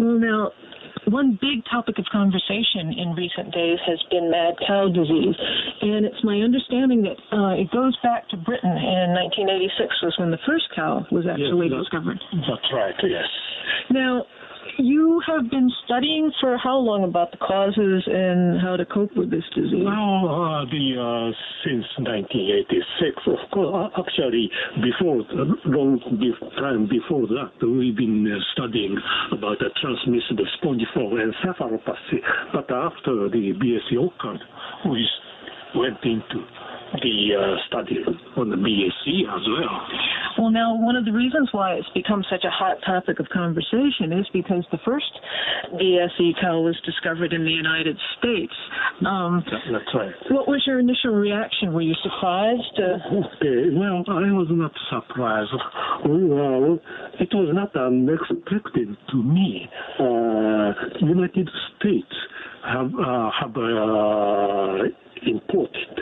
Well, now, one big topic of conversation in recent days has been mad cow disease, and it's my understanding that it goes back to Britain in 1986 was when the first cow was actually discovered. That's right, yes. Now, you have been studying for how long about the causes and how to cope with this disease? Well, since 1986, of course, actually, long time before that, we've been studying about the transmissible spongiform encephalopathy. But after the BSE occurred, we went into the study on the BSE as well. Well, now, one of the reasons why it's become such a hot topic of conversation is because the first BSE cow was discovered in the United States. That's right. What was your initial reaction? Were you surprised? Okay. Well, I was not surprised. Well, it was not unexpected to me. United States have imported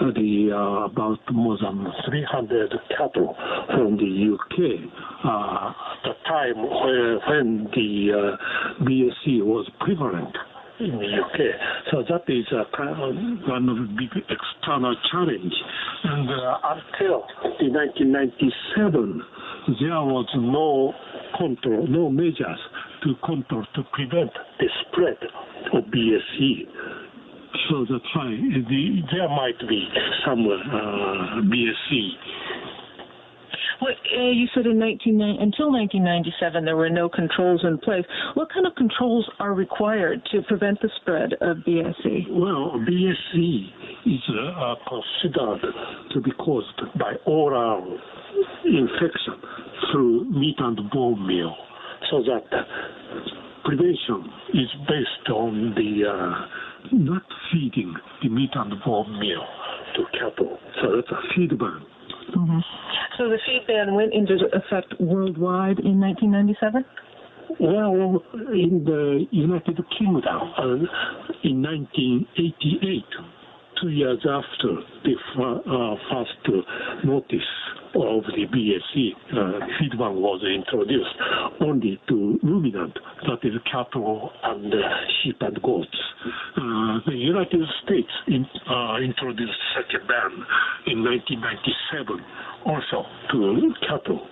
about more than 300 cattle from the UK at the time when the BSE was prevalent in the UK. So that is one of the big external challenge. And until the 1997, there was no control, no measures to prevent the spread of BSE. So that's why there might be some BSE. Well, you said until 1997 there were no controls in place. What kind of controls are required to prevent the spread of BSE? Well, BSE is considered to be caused by oral infection through meat and bone meal, so that prevention is based on the not feeding the meat and bone meal to cattle. So that's a feed ban. Mm-hmm. So the feed ban went into effect worldwide in 1997? Well, in the United Kingdom in 1988, 2 years after the first notice of the BSE, feed ban was introduced only to ruminant, that is cattle and sheep and goats. The United States introduced such a ban in 1997 also to cattle.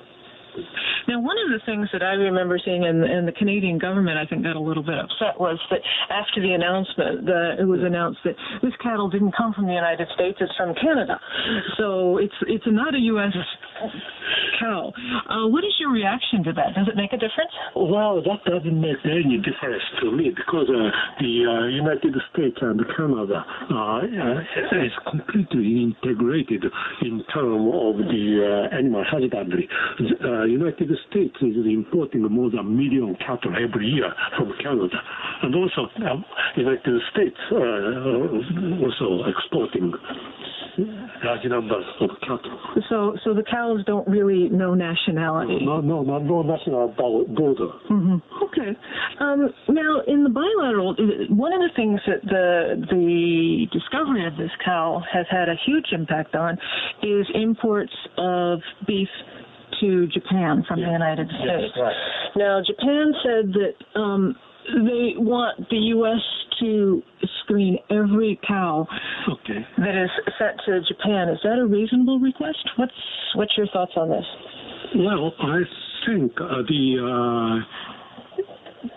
Now, one of the things that I remember seeing, and the Canadian government, I think, got a little bit upset, was that after the announcement, it was announced that this cattle didn't come from the United States, it's from Canada. So it's not a U.S. cow. What is your reaction to that? Does it make a difference? Well, that doesn't make any difference to me because the United States and Canada is completely integrated in terms of the animal husbandry. United States is importing more than 1 million cattle every year from Canada, and also United States also exporting large numbers of cattle. So the cows don't really know nationality. No national border. Mm-hmm. Okay. Now, in the bilateral, one of the things that the discovery of this cow has had a huge impact on is imports of beef to Japan from the United States. Yes, right. Now, Japan said that they want the U.S. to screen every cow that is sent to Japan. Is that a reasonable request? What's your thoughts on this? Well, I think the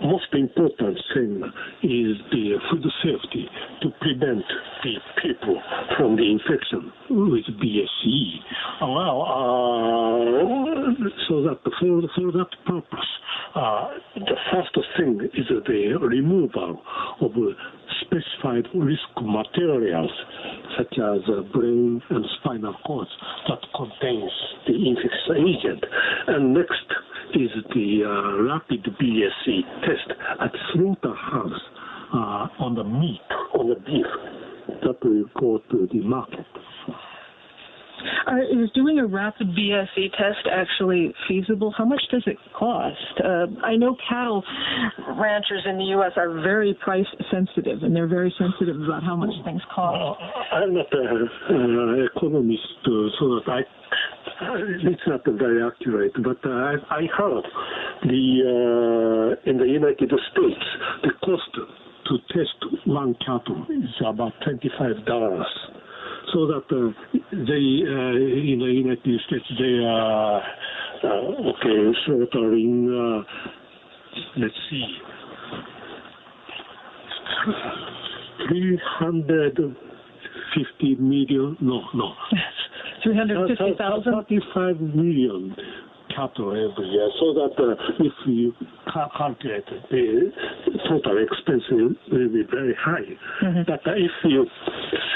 most important thing is the food safety to prevent the people from the infection with BSE. So that for that purpose, the first thing is the removal of specified risk materials such as brain and spinal cords that contains the infectious agent. And next is the rapid BSE test at slaughterhouse on the meat, on the beef that will go to the market. Is doing a rapid BSE test actually feasible? How much does it cost? I know cattle ranchers in the U.S. are very price sensitive, and they're very sensitive about how much things cost. I'm not an economist, so that it's not very accurate, but I heard the in the United States, the cost to test one cattle is about $25. So that in the United States, they are slaughtering, let's see, 350 million, no. 350,000? 35 million cattle every year. So that if you calculate the total expense will be very high. Mm-hmm. But if you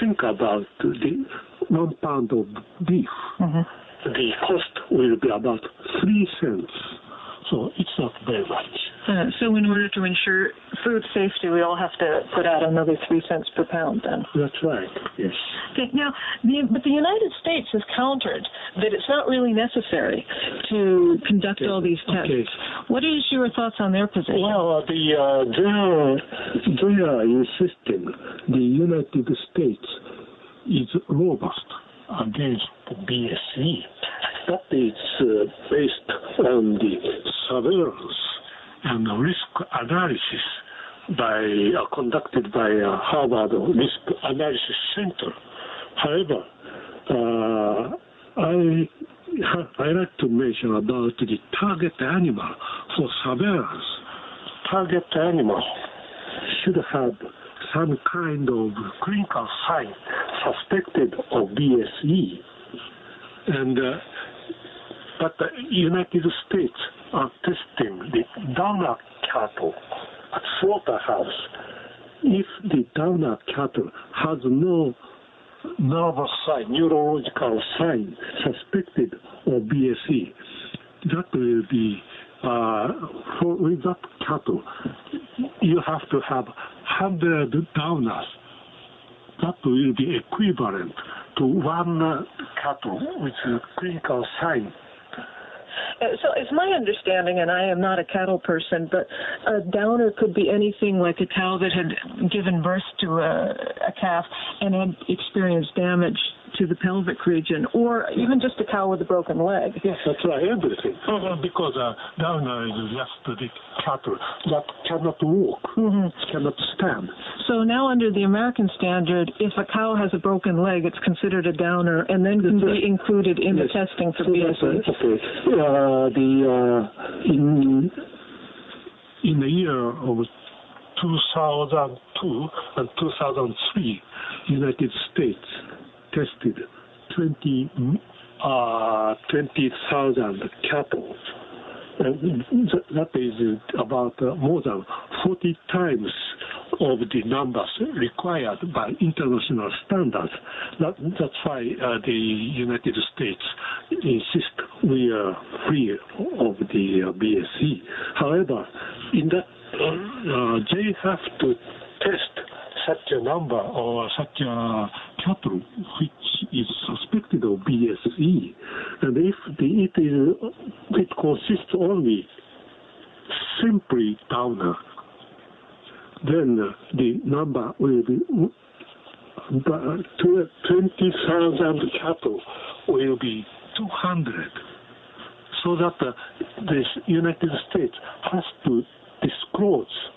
think about the 1 pound of beef, mm-hmm. the cost will be about 3 cents. So it's not very much. So in order to ensure food safety, we all have to put out another 3 cents per pound then? That's right, yes. Okay, now, but the United States has countered that it's not really necessary to conduct all these tests. Okay. What is your thoughts on their position? Well, they are insisting the United States is robust against BSE. That is based on the surveillance and risk analysis conducted by Harvard Risk Analysis Center. However, I like to mention about the target animal for surveillance. Target animal should have some kind of clinical sign suspected of BSE. But the United States are testing the downer cattle at slaughterhouse. If the downer cattle has no nervous sign, neurological sign suspected of BSE, that will be, with that cattle, you have to have 100 downers. That will be equivalent to one cattle with a clinical sign. So it's my understanding, and I am not a cattle person, but a downer could be anything like a cow that had given birth to a calf and had experienced damage to the pelvic region, or even just a cow with a broken leg. Yes, that's right, everything. Mm-hmm. Because downer is just the cattle that cannot walk, mm-hmm. cannot stand. So now under the American standard, if a cow has a broken leg, it's considered a downer and then can be included in the testing for BSE. Okay. In the year of 2002 and 2003, United States tested 20,000 cattle. That is about more than 40 times of the numbers required by international standards. That's why the United States insist we are free of the BSE. However, in that they have to test such a number or such a cattle which is suspected of BSE, and if it consists only simply downer, then the number will be 20,000 cattle will be 200, so that the United States has to disclose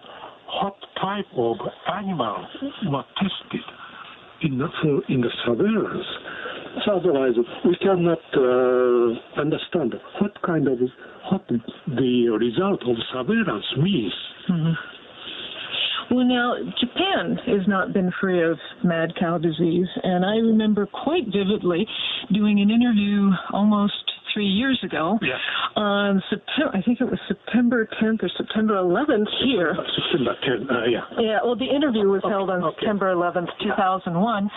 what type of animal were tested in the surveillance. So otherwise, we cannot understand what the result of surveillance means. Mm-hmm. Well, now, Japan has not been free of mad cow disease, and I remember quite vividly doing an interview almost 3 years ago on September, I think it was September 10th or September 11th here. September 10th, yeah. Yeah, well, the interview was held on September 11th, 2001.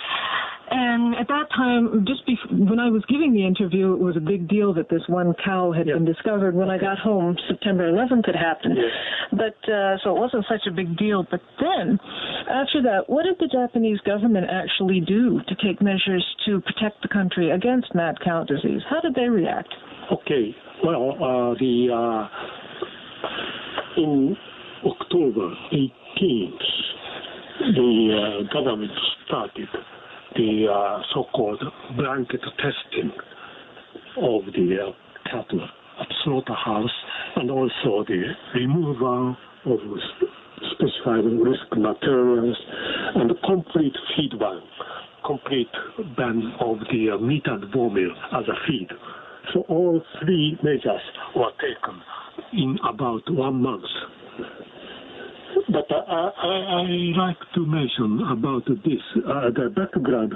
And at that time, when I was giving the interview, it was a big deal that this one cow had been discovered. When I got home, September 11th had happened. Yes. But so it wasn't such a big deal. But then, after that, what did the Japanese government actually do to take measures to protect the country against mad cow disease? How did they react? Okay. Well, in October 18th, the government started the so-called blanket testing of the cattle at slaughterhouse and also the removal of specified risk materials, and complete ban of the meat and bone meal as a feed. So all three measures were taken in about 1 month. But I like to mention about this, the background,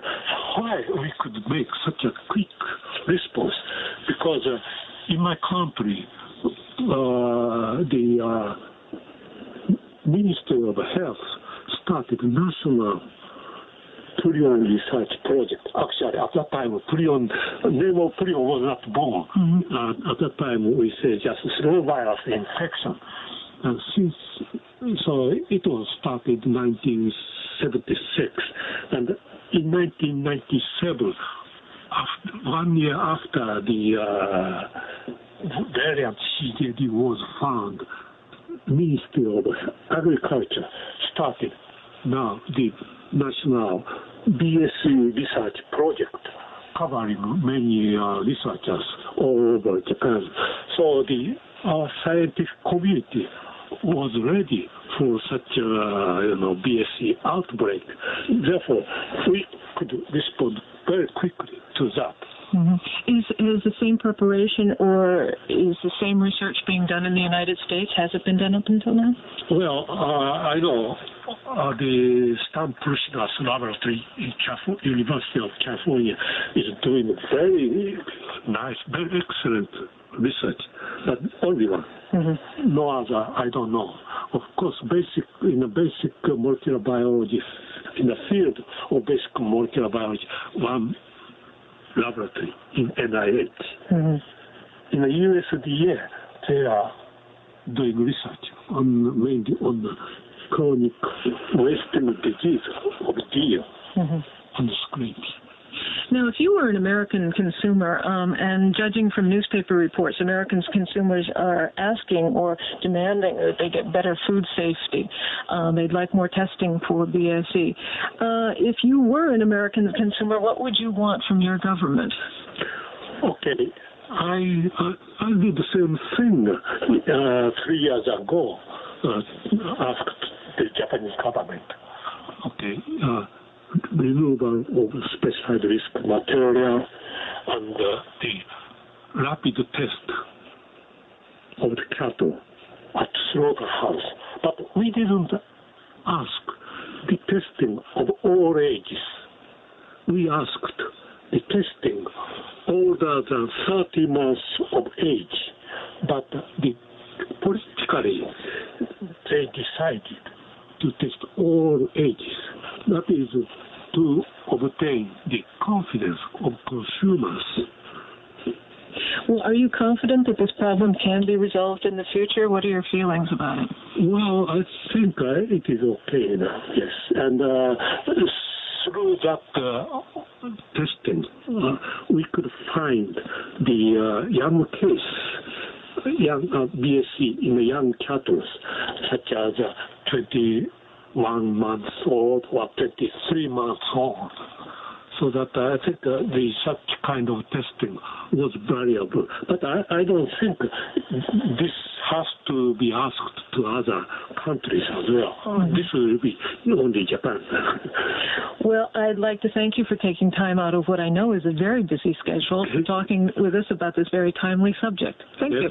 why we could make such a quick response. Because in my country, the Ministry of Health started national prion research project. Actually, at that time, name of prion was not born. At that time, we say just slow virus infection. And so it was started in 1976. And in 1997, 1 year after the variant CJD was found, Ministry of Agriculture started now the national BSE research project covering many researchers all over Japan. So our scientific community was ready for such a BSE outbreak. Therefore, we could respond very quickly to that. Is the same preparation or is the same research being done in the United States? Has it been done up until now? Well, I know the Stan Prusina's laboratory in University of California is doing very nice, very excellent research, but only one. No other, I don't know. Of course, in the basic molecular biology, in the field of basic molecular biology, one laboratory in NIH. In the USDA, they are doing research mainly on the chronic wasting disease of deer on the screen. Now, if you were an American consumer, and judging from newspaper reports, American consumers are asking or demanding that they get better food safety. They'd like more testing for BSE. If you were an American consumer, what would you want from your government? Okay. I did the same thing 3 years ago, asked the Japanese government. Okay. Removal of specified risk material and the rapid test of the cattle at slaughterhouse. But we didn't ask the testing of all ages. We asked the testing older than 30 months of age. But politically, they decided to test all ages. That is to obtain the confidence of consumers. Well, are you confident that this problem can be resolved in the future? What are your feelings about it? Well, I think it is okay now, yes. And through that testing, we could find the young case, young BSE in the young cattle, such as 21 months old or 23 months old. So that I think such kind of testing was variable. But I don't think this has to be asked to other countries as well. This will be only Japan. Well, I'd like to thank you for taking time out of what I know is a very busy schedule for talking with us about this very timely subject. Thank you.